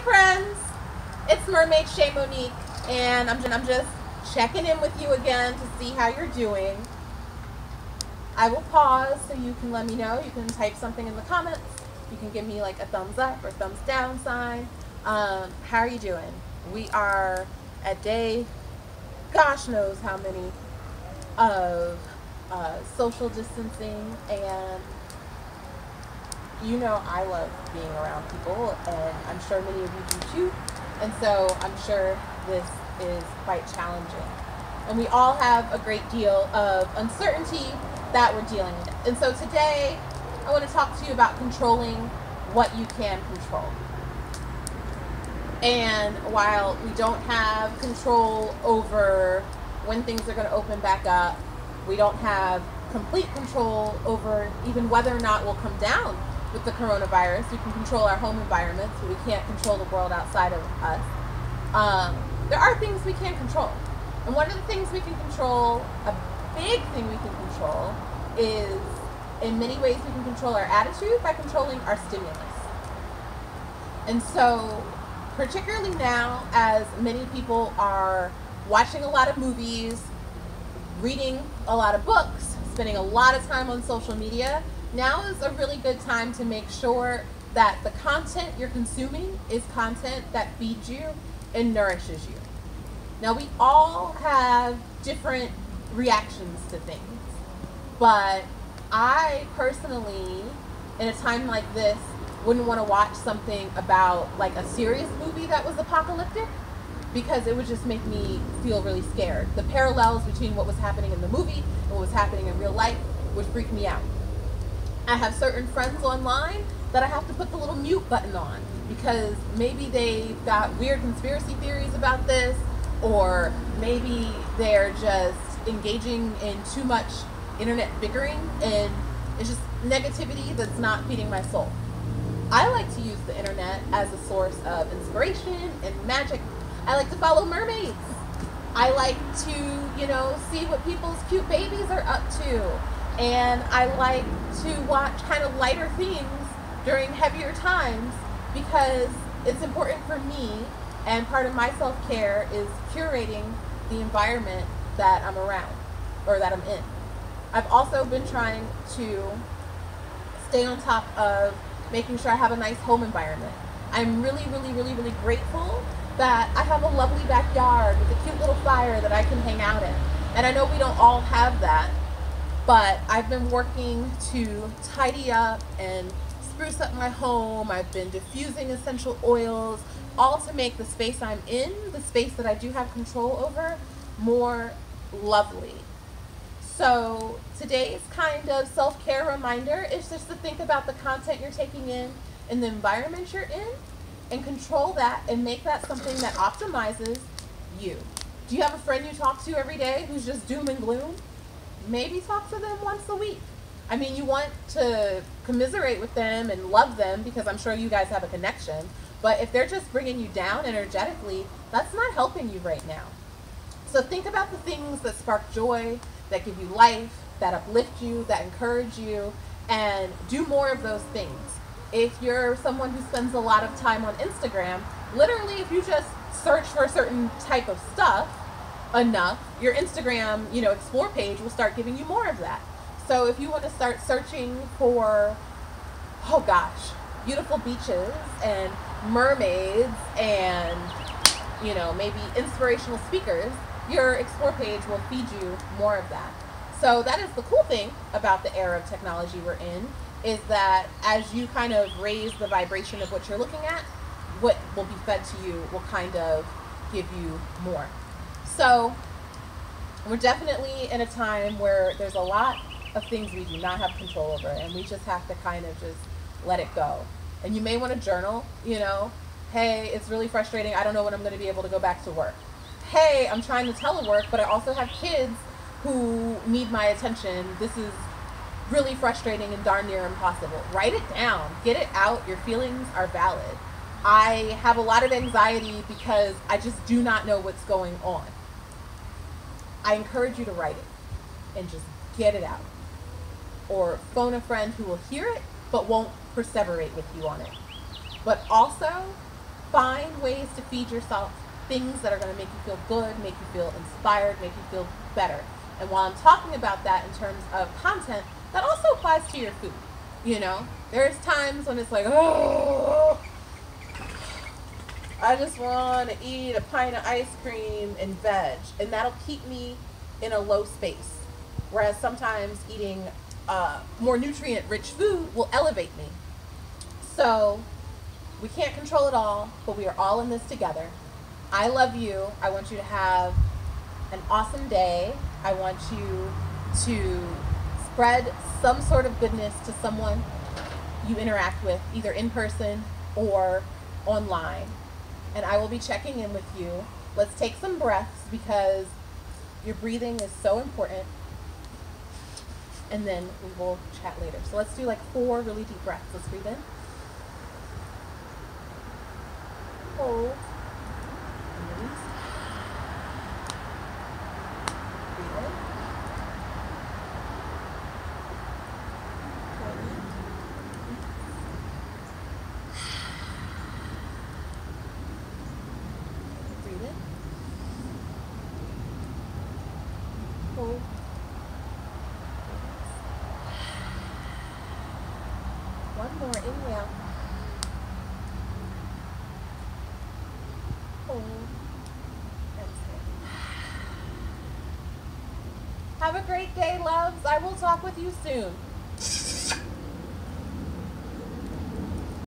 friends, it's Mermaid Shay Monique, and I'm just checking in with you again to see how you're doing. I will pause so you can let me know. You can type something in the comments. You can give me like a thumbs up or thumbs down sign. How are you doing? We are at day, gosh knows how many, of social distancing, and you know I love being around people, and I'm sure many of you do too, and so I'm sure this is quite challenging. And we all have a great deal of uncertainty that we're dealing with. And so today I want to talk to you about controlling what you can control. And while we don't have control over when things are going to open back up, we don't have complete control over even whether or not we'll come down with the coronavirus. We can control our home environments, but we can't control the world outside of us. There are things we can control. And one of the things we can control, a big thing we can control, is in many ways we can control our attitude by controlling our stimulus. And so, particularly now, as many people are watching a lot of movies, reading a lot of books, spending a lot of time on social media, now is a really good time to make sure that the content you're consuming is content that feeds you and nourishes you. Now, we all have different reactions to things, but I personally, in a time like this, wouldn't want to watch something about like a serious movie that was apocalyptic, because it would just make me feel really scared. The parallels between what was happening in the movie and what was happening in real life would freak me out. I have certain friends online that I have to put the little mute button on because maybe they've got weird conspiracy theories about this, or maybe they're just engaging in too much internet bickering, and it's just negativity that's not feeding my soul. I like to use the internet as a source of inspiration and magic. I like to follow mermaids. I like to, see what people's cute babies are up to. And I like to watch kind of lighter things during heavier times because it's important for me, and part of my self-care is curating the environment that I'm around or that I'm in. I've also been trying to stay on top of making sure I have a nice home environment. I'm really, really, really, really grateful that I have a lovely backyard with a cute little fire that I can hang out in. And I know we don't all have that, but I've been working to tidy up and spruce up my home. I've been diffusing essential oils, all to make the space I'm in, the space that I do have control over, more lovely. So today's kind of self-care reminder is just to think about the content you're taking in and the environment you're in, and control that and make that something that optimizes you. Do you have a friend you talk to every day who's just doom and gloom? Maybe talk to them once a week. I mean, you want to commiserate with them and love them because I'm sure you guys have a connection, but if they're just bringing you down energetically, that's not helping you right now. So think about the things that spark joy, that give you life, that uplift you, that encourage you, and do more of those things. If you're someone who spends a lot of time on Instagram, literally if you just search for a certain type of stuff enough, your Instagram, explore page will start giving you more of that. So if you want to start searching for, oh gosh, beautiful beaches and mermaids and, maybe inspirational speakers, your explore page will feed you more of that. So that is the cool thing about the era of technology we're in, is that as you kind of raise the vibration of what you're looking at, what will be fed to you will kind of give you more. So we're definitely in a time where there's a lot of things we do not have control over, and we just have to kind of just let it go. And you may want to journal, hey, it's really frustrating. I don't know when I'm going to be able to go back to work. Hey, I'm trying to telework, but I also have kids who need my attention. This is really frustrating and darn near impossible. Write it down. Get it out. Your feelings are valid. I have a lot of anxiety because I just do not know what's going on. I encourage you to write it and just get it out. Or phone a friend who will hear it but won't perseverate with you on it. But also, Find ways to feed yourself things that are going to make you feel good, make you feel inspired, make you feel better. And while I'm talking about that in terms of content, that also applies to your food. You know, there's times when it's like, oh, I just want to eat a pint of ice cream and veg, and that'll keep me in a low space. Whereas sometimes eating more nutrient-rich food will elevate me. So we can't control it all, but we are all in this together. I love you. I want you to have an awesome day. I want you to spread some sort of goodness to someone you interact with, either in person or online. And I will be checking in with you. Let's take some breaths because your breathing is so important. And then we will chat later. So let's do like 4 really deep breaths. Let's breathe in. Hold. And release. Breathe in. Hold. Breathe in. Hold. One more, inhale. Hold. Exhale. Have a great day, loves. I will talk with you soon.